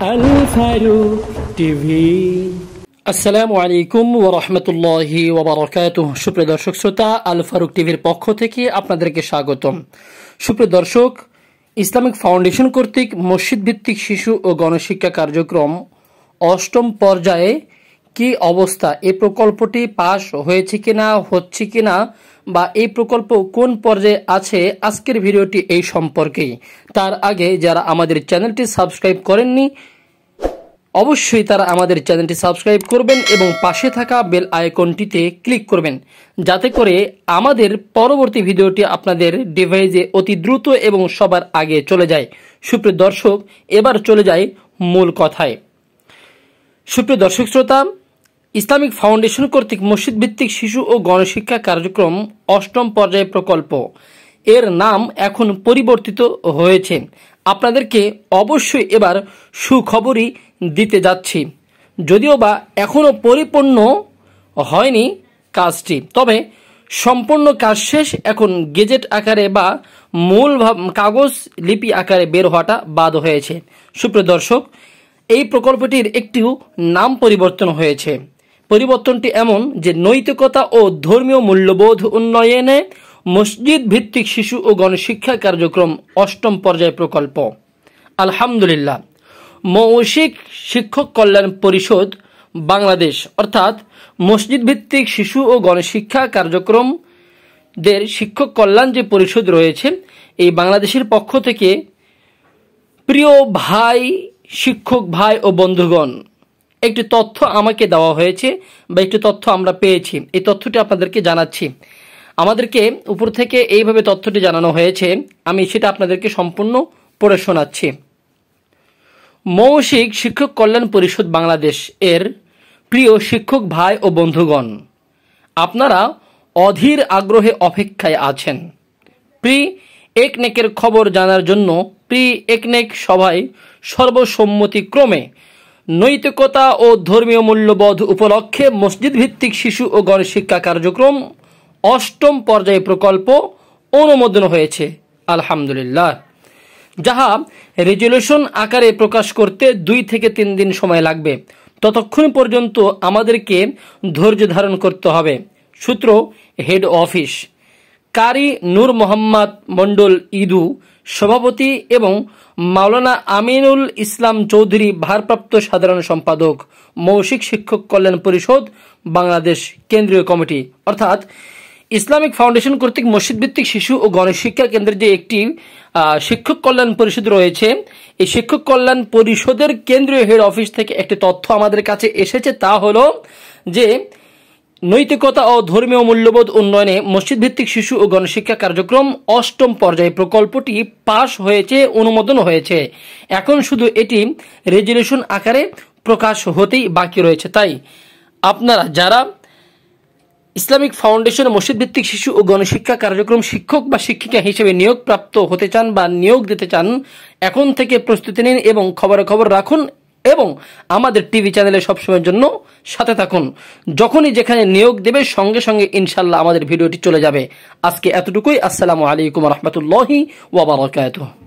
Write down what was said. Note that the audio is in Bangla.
আল ফারুক টিভি। আসসালামু আলাইকুম ওয়া রাহমাতুল্লাহি ওয়া বারাকাতুহু। সুপ্রিয় দর্শক শ্রোতা, আল ফারুক টিভির পক্ষ থেকে আপনাদেরকে স্বাগতম। সুপ্রিয় দর্শক, ইসলামিক ফাউন্ডেশন কর্তৃক মসজিদ ভিত্তিক শিশু ও গণশিক্ষা কার্যক্রম অষ্টম পর্যায়ে কি অবস্থা, এই প্রকল্পটি পাস হয়েছে কিনা, হচ্ছে কিনা, বা এই প্রকল্প কোন পর্যায়ে আছে, আজকের ভিডিওটি এই সম্পর্কেই। তার আগে যারা আমাদের চ্যানেলটি সাবস্ক্রাইব করেননি, অবশ্যই তারা আমাদের চ্যানেলটি সাবস্ক্রাইব করবেন এবং পাশে থাকা বেল আইকনটিতে ক্লিক করবেন, যাতে করে আমাদের পরবর্তী ভিডিওটি আপনাদের ডিভাইসে অতি দ্রুত এবং সবার আগে চলে যায়। সুপ্রিয় দর্শক, এবার চলে যায় মূল কথায়। সুপ্রিয় দর্শক শ্রোতা, ইসলামিক ফাউন্ডেশন কর্তৃক মসজিদ ভিত্তিক শিশু ও গণশিক্ষা কার্যক্রম অষ্টম পর্যায় প্রকল্প, এর নাম এখন পরিবর্তিত হয়েছে। আপনাদেরকে অবশ্যই এবার সুখবরই দিতে যাচ্ছি, যদিও বা এখনও পরিপূর্ণ হয়নি কাজটি, তবে সম্পূর্ণ কাজ শেষ। এখন গেজেট আকারে বা মূল কাগজ লিপি আকারে বের হওয়াটা বাদ হয়েছে। সুপ্রিয় দর্শক, এই প্রকল্পটির একটিও নাম পরিবর্তন হয়েছে। পরিবর্তনটি এমন যে নৈতিকতা ও ধর্মীয় মূল্যবোধ উন্নয়নে মসজিদ ভিত্তিক শিশু ও গণশিক্ষা কার্যক্রম অষ্টম পর্যায় প্রকল্প। আলহামদুলিল্লাহ, মৌখিক শিক্ষক কল্যাণ পরিষদ বাংলাদেশ অর্থাৎ মসজিদ ভিত্তিক শিশু ও গণশিক্ষা কার্যক্রমদের শিক্ষক কল্যাণ যে পরিষদ রয়েছে, এই বাংলাদেশের পক্ষ থেকে প্রিয় ভাই, শিক্ষক ভাই ও বন্ধুগণ, একটি তথ্য আমাকে দেওয়া হয়েছে বা একটি তথ্য আমরা পেয়েছি। এই তথ্যটি আপনাদেরকে জানাচ্ছি। আমাদেরকে উপর থেকে এইভাবে তথ্যটি জানানো হয়েছে, আমি সেটা আপনাদেরকে সম্পূর্ণ পড়ে শোনাচ্ছি। মৌখিক শিক্ষক কল্যাণ পরিষদ বাংলাদেশ এর প্রিয় শিক্ষক ভাই ও বন্ধুগণ, আপনারা অধীর আগ্রহে অপেক্ষায় আছেন প্রি একনেকের খবর জানার জন্য। প্রি একনেক সভায় সর্বসম্মতিক্রমে নৈতিকতা ও ধর্মীয় মূল্যবোধ উপলক্ষে মসজিদ ভিত্তিক শিশু ও গণশিক্ষা কার্যক্রম অষ্টম পর্যায় প্রকল্প অনুমোদন হয়েছে। আলহামদুলিল্লাহ, যাহা রেজুলেশন আকারে প্রকাশ করতে 2 থেকে 3 দিন সময় লাগবে। ততক্ষণ পর্যন্ত আমাদেরকে ধৈর্য ধারণ করতে হবে। সূত্র হেড অফিস, কারি নূর মোহাম্মদ মন্ডল ইদু সভাপতি এবং মাওলানা আমিনুল ইসলাম চৌধুরী ভারপ্রাপ্ত সাধারণ সম্পাদক, মৌখিক শিক্ষক কল্যাণ পরিষদ বাংলাদেশ কেন্দ্রীয় কমিটি। অর্থাৎ ইসলামিক ফাউন্ডেশন কর্তৃক মসজিদ ভিত্তিক শিশু ও গণশিক্ষা কেন্দ্রের যে একটি শিক্ষক কল্যাণ পরিষদ রয়েছে, এই শিক্ষক কল্যাণ পরিষদের কেন্দ্রীয় হেড অফিস থেকে একটি তথ্য আমাদের কাছে এসেছে। তা হলো যে নৈতিকতা ও ধর্মীয় মূল্যবোধ উন্নয়নে মসজিদ ভিত্তিক শিশু ও গণশিক্ষা কার্যক্রম অষ্টম পর্যায়ে প্রকল্পটি পাশ হয়েছে, অনুমোদন হয়েছে। এখন শুধু এটি রেজুলেশন আকারে প্রকাশ হতেই বাকি রয়েছে। তাই আপনারা যারা ইসলামিক ফাউন্ডেশন মসজিদ ভিত্তিক শিশু ও গণশিক্ষা কার্যক্রম শিক্ষক বা শিক্ষিকা হিসেবে নিয়োগপ্রাপ্ত হতে চান বা নিয়োগ দিতে চান, এখন থেকে প্রস্তুতি নিন এবং খবর রাখুন এবং আমাদের টিভি চ্যানেলে সবসময়ের জন্য সাথে থাকুন। যখনই যেখানে নিয়োগ দেবে সঙ্গে সঙ্গে ইনশাল্লাহ আমাদের ভিডিওটি চলে যাবে। আজকে এতটুকুই। আসসালামু আলাইকুম রহমতুল্লাহি ওয়া বারাকাতুহু।